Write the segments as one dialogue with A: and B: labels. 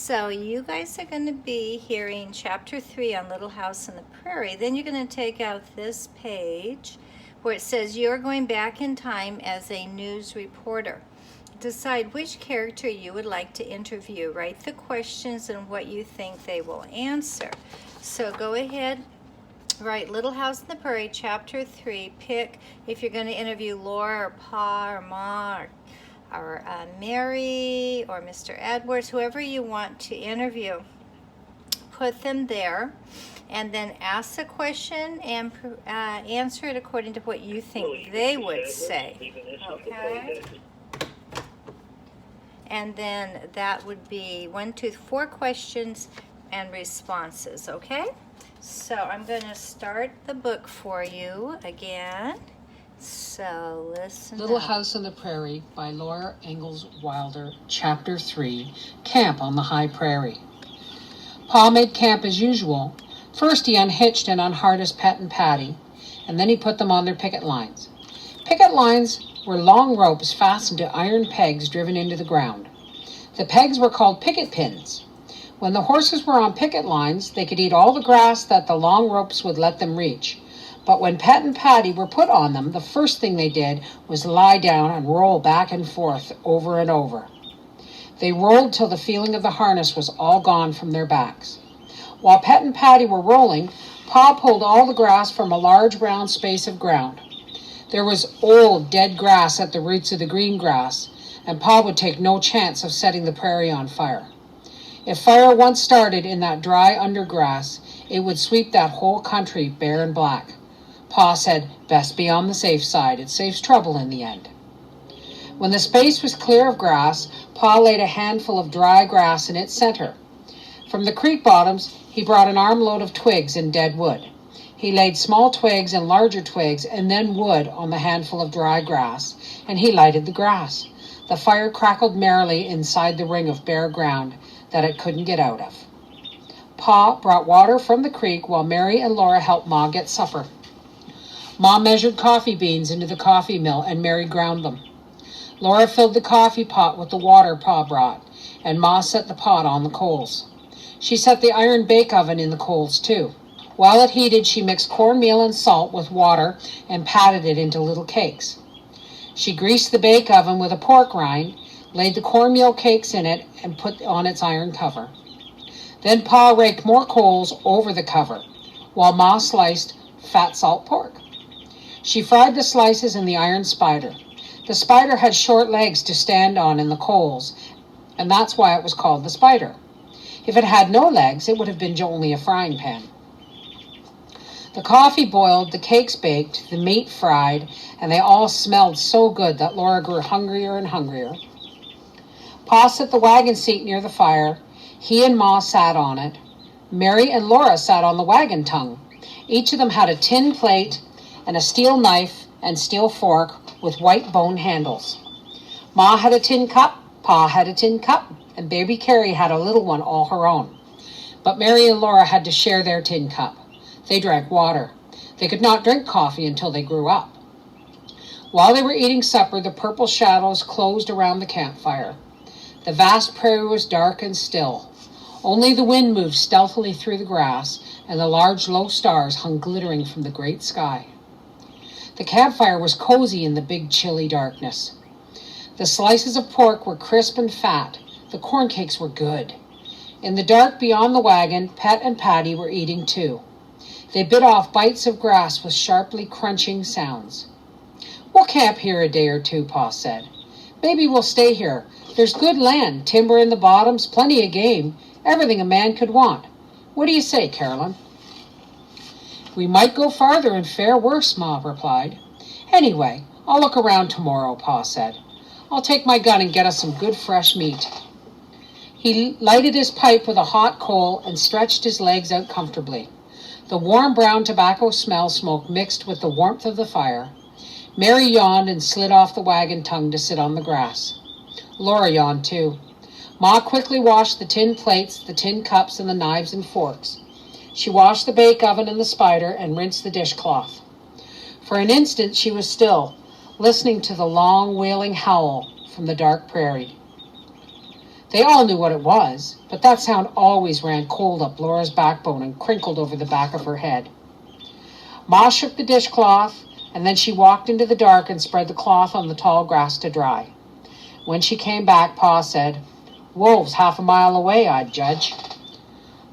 A: So you guys are going to be hearing chapter 3 on Little House on the Prairie. Then you're going to take out this page where it says you're going back in time as a news reporter. Decide which character you would like to interview. Write the questions and what you think they will answer. So go ahead, write Little House on the Prairie, chapter 3. Pick if you're going to interview Laura or Pa or Ma or Mary or Mr. Edwards, whoever you want to interview. Put them there and then ask the question and answer it according to what you think they would say. Okay? And then that would be 1, 2, 4 questions and responses, okay? So I'm going to start the book for you again. So listen.
B: Little House on the Prairie by Laura Ingalls Wilder, Chapter 3, Camp on the High Prairie. Pa made camp as usual. First he unhitched and unharnessed Pet and Patty, and then he put them on their picket lines. Picket lines were long ropes fastened to iron pegs driven into the ground. The pegs were called picket pins. When the horses were on picket lines, they could eat all the grass that the long ropes would let them reach. But when Pet and Patty were put on them, the first thing they did was lie down and roll back and forth over and over. They rolled till the feeling of the harness was all gone from their backs. While Pet and Patty were rolling, Pa pulled all the grass from a large round space of ground. There was old, dead grass at the roots of the green grass, and Pa would take no chance of setting the prairie on fire. If fire once started in that dry undergrass, it would sweep that whole country bare and black. Pa said, "Best be on the safe side. It saves trouble in the end." When the space was clear of grass, Pa laid a handful of dry grass in its center. From the creek bottoms, he brought an armload of twigs and dead wood. He laid small twigs and larger twigs and then wood on the handful of dry grass, and he lighted the grass. The fire crackled merrily inside the ring of bare ground that it couldn't get out of. Pa brought water from the creek while Mary and Laura helped Ma get supper. Ma measured coffee beans into the coffee mill and Mary ground them. Laura filled the coffee pot with the water Pa brought, and Ma set the pot on the coals. She set the iron bake oven in the coals too. While it heated, she mixed cornmeal and salt with water and patted it into little cakes. She greased the bake oven with a pork rind, laid the cornmeal cakes in it, and put on its iron cover. Then Pa raked more coals over the cover, while Ma sliced fat salt pork. She fried the slices in the iron spider. The spider had short legs to stand on in the coals, and that's why it was called the spider. If it had no legs, it would have been only a frying pan. The coffee boiled, the cakes baked, the meat fried, and they all smelled so good that Laura grew hungrier and hungrier. Pa set the wagon seat near the fire. He and Ma sat on it. Mary and Laura sat on the wagon tongue. Each of them had a tin plate and a steel knife and steel fork with white bone handles. Ma had a tin cup, Pa had a tin cup, and baby Carrie had a little one all her own. But Mary and Laura had to share their tin cup. They drank water. They could not drink coffee until they grew up. While they were eating supper, the purple shadows closed around the campfire. The vast prairie was dark and still. Only the wind moved stealthily through the grass, and the large low stars hung glittering from the great sky. The campfire was cozy in the big chilly darkness. The slices of pork were crisp and fat. The corn cakes were good. In the dark beyond the wagon, Pet and Patty were eating too. They bit off bites of grass with sharply crunching sounds. "We'll camp here a day or two," Pa said. "Maybe we'll stay here. There's good land, timber in the bottoms, plenty of game, everything a man could want. What do you say, Carolyn?" "We might go farther and fare worse," Ma replied. "Anyway, I'll look around tomorrow," Pa said. "I'll take my gun and get us some good fresh meat." He lighted his pipe with a hot coal and stretched his legs out comfortably. The warm brown tobacco smell smoke mixed with the warmth of the fire. Mary yawned and slid off the wagon tongue to sit on the grass. Laura yawned too. Ma quickly washed the tin plates, the tin cups, and the knives and forks. She washed the bake oven and the spider and rinsed the dishcloth. For an instant she was still, listening to the long wailing howl from the dark prairie. They all knew what it was, but that sound always ran cold up Laura's backbone and crinkled over the back of her head. Ma shook the dishcloth, and then she walked into the dark and spread the cloth on the tall grass to dry. When she came back, Pa said, "Wolves 1/2 mile away, I'd judge."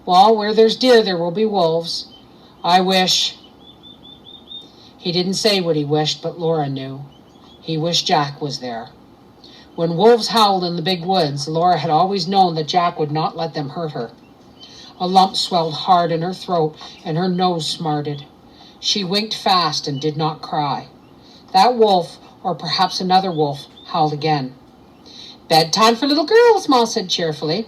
B: "Well, where there's deer, there will be wolves. I wish—" He didn't say what he wished, but Laura knew. He wished Jack was there. When wolves howled in the big woods, Laura had always known that Jack would not let them hurt her. A lump swelled hard in her throat, and her nose smarted. She winked fast and did not cry. That wolf, or perhaps another wolf, howled again. "Bedtime for little girls," Ma said cheerfully.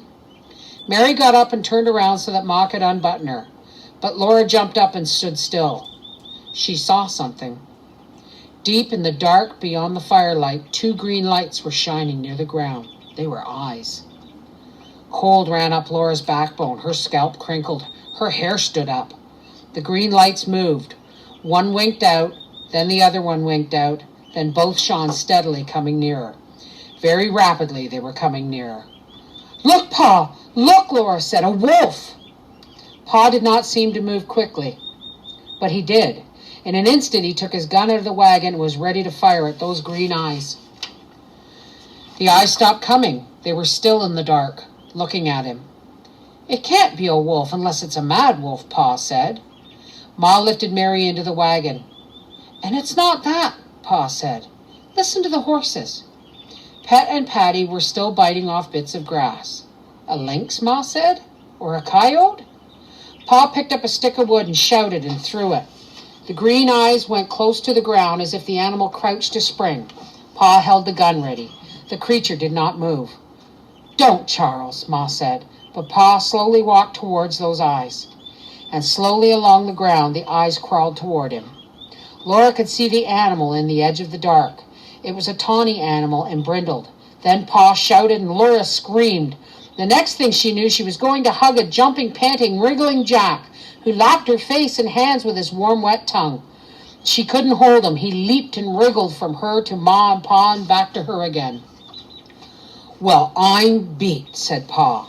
B: Mary got up and turned around so that Ma could unbutton her, but Laura jumped up and stood still. She saw something. Deep in the dark beyond the firelight, 2 green lights were shining near the ground. They were eyes. Cold ran up Laura's backbone. Her scalp crinkled. Her hair stood up. The green lights moved. One winked out, then the other one winked out, then both shone steadily, coming nearer. Very rapidly they were coming nearer. "Look, Pa! Look!" Laura said. "A wolf!" Pa did not seem to move quickly, but he did. In an instant he took his gun out of the wagon and was ready to fire at those green eyes. The eyes stopped coming. They were still in the dark, looking at him. "It can't be a wolf unless it's a mad wolf," Pa said. Ma lifted Mary into the wagon. "And it's not that," Pa said. "Listen to the horses." Pet and Patty were still biting off bits of grass. "A lynx," Ma said, "or a coyote?" Pa picked up a stick of wood and shouted and threw it. The green eyes went close to the ground as if the animal crouched to spring. Pa held the gun ready. The creature did not move. "Don't, Charles," Ma said, but Pa slowly walked towards those eyes. And slowly along the ground the eyes crawled toward him. Laura could see the animal in the edge of the dark. It was a tawny animal and brindled. Then Pa shouted and Laura screamed. The next thing she knew, she was going to hug a jumping, panting, wriggling Jack, who lapped her face and hands with his warm, wet tongue. She couldn't hold him. He leaped and wriggled from her to Ma and Pa and back to her again. "Well, I'm beat," said Pa.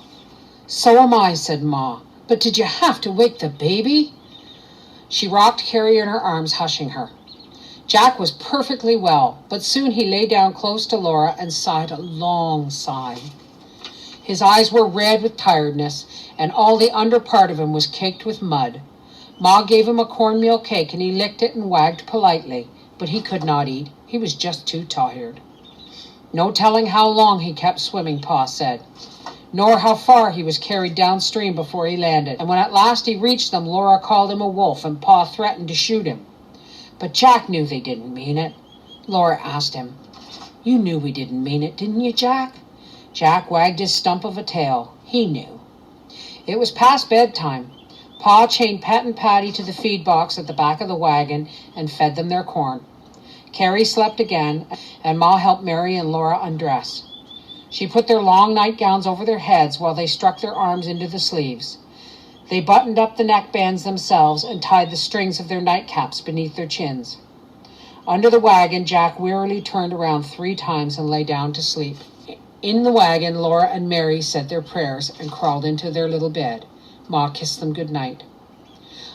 B: "So am I," said Ma. "But did you have to wake the baby?" She rocked Carrie in her arms, hushing her. Jack was perfectly well, but soon he lay down close to Laura and sighed a long sigh. His eyes were red with tiredness, and all the under part of him was caked with mud. Ma gave him a cornmeal cake, and he licked it and wagged politely, but he could not eat. He was just too tired. No telling how long he kept swimming, Pa said, nor how far he was carried downstream before he landed, and when at last he reached them, Laura called him a wolf, and Pa threatened to shoot him. But Jack knew they didn't mean it. Laura asked him, "You knew we didn't mean it, didn't you, Jack?" Jack wagged his stump of a tail. He knew. It was past bedtime. Pa chained Pet and Patty to the feed box at the back of the wagon and fed them their corn. Carrie slept again, and Ma helped Mary and Laura undress. She put their long nightgowns over their heads while they struck their arms into the sleeves. They buttoned up the neckbands themselves and tied the strings of their nightcaps beneath their chins. Under the wagon, Jack wearily turned around 3 times and lay down to sleep. In the wagon, Laura and Mary said their prayers and crawled into their little bed. Ma kissed them good night.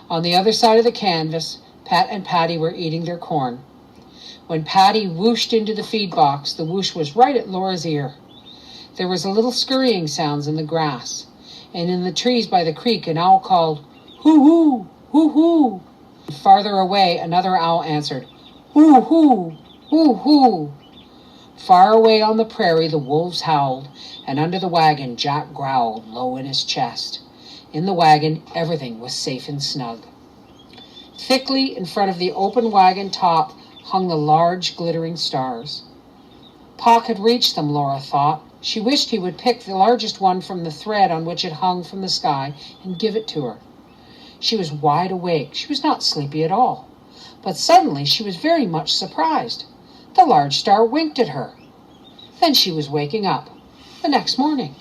B: On the other side of the canvas, Pat and Patty were eating their corn. When Patty whooshed into the feed box, the whoosh was right at Laura's ear. There was a little scurrying sounds in the grass, and in the trees by the creek an owl called, "Hoo-hoo, hoo-hoo." Farther away, another owl answered, "Hoo-hoo, hoo-hoo." Far away on the prairie, the wolves howled, and under the wagon, Jack growled low in his chest. In the wagon, everything was safe and snug. Thickly in front of the open wagon top hung the large, glittering stars. Pa could reach them, Laura thought. She wished he would pick the largest one from the thread on which it hung from the sky and give it to her. She was wide awake. She was not sleepy at all. But suddenly she was very much surprised. The large star winked at her. Then she was waking up the next morning.